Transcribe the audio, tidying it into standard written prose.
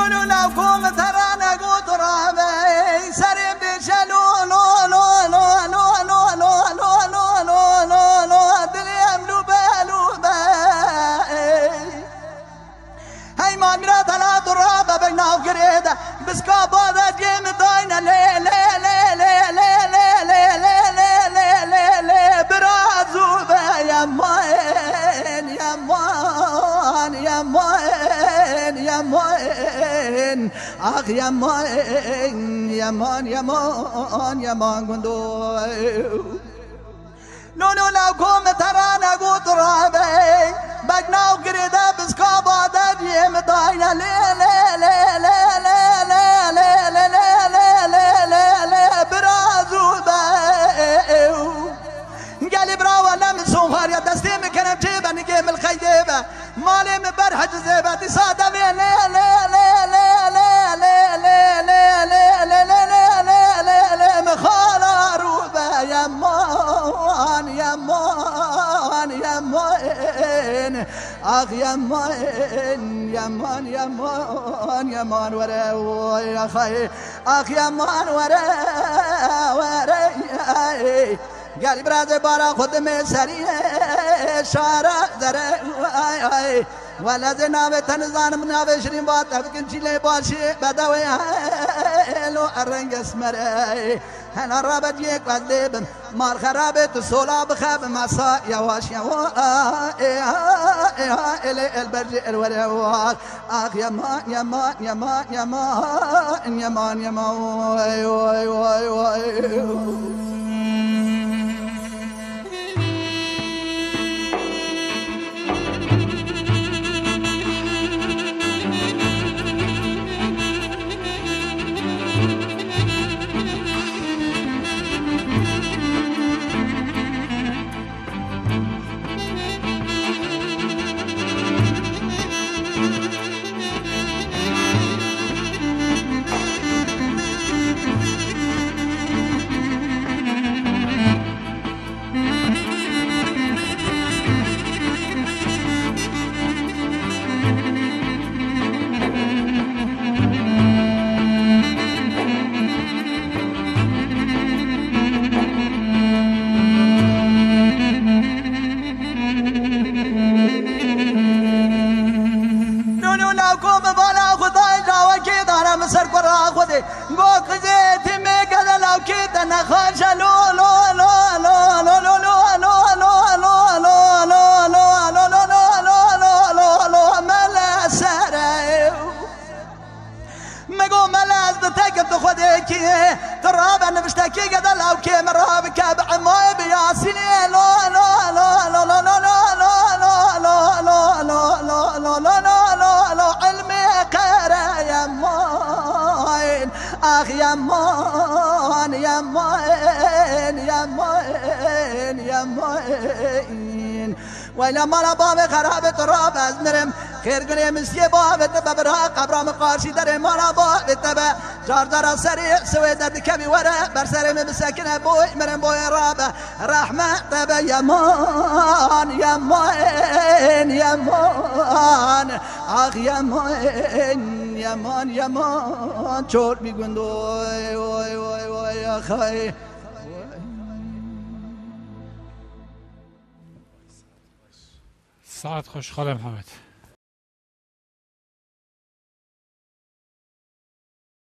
نونو لوكم ترانا قوت رابي سري بشلو لو لو لو لو لو لو لو لو لو لو لو دليم لبالو باي هاي ما مرات على ترابة بينا وقريدة بس كابادة جيم داينا لي لي لي لي لي لي لي لي لي لي لي لي برازو يا مان يا مان يا مان يا مان اخ يا مان يا مان يا مان يا مان قندو نونو لوكم ترانا قوت رابي بقنا وقريدة بس كابادة جيم داينا لي لي لي لي لي لي لي لي لي لي لي لي برازو قالي برا ولا من صغار يا دستي مكان جيبه نجيب الخيبه مالي مبرحج زيبه دي صادم لي لي لي لي لي لي لي لي لي لي لي لي لي مخالا روبه يا مان يا مان يا مان اخ يا مان يا مان يا مان يا مان ورا يا خي اخ يا مان ورا قال برازي بارا خود میں سری شارع ذرے ولا زناب تنزان من ابي شرين بات ابكن شيء باشي بدوي لو ارنج اسمر انا رابط يك قلب مال خرابت صولا بخاب مسا يا واش يا البرج الورواق اخ يا مان يا مان يا مان يا مان يا مان يا مان اخ يا مان يا مان يا مان يا مان ولا مالا باب خراب تراب ازمرم خير قري مسي باب تبرا قبر مقاشي دري مالا باب تبا جار سريع سويدة كبي ورا برسري مسكنه بوي مرم بوي رابه رحمه تبا يا مان يا مان يا مان اخ يا مان يا مان يا مان چور میگوند وای وای وای وای اخای ساعت خوش خاله محمد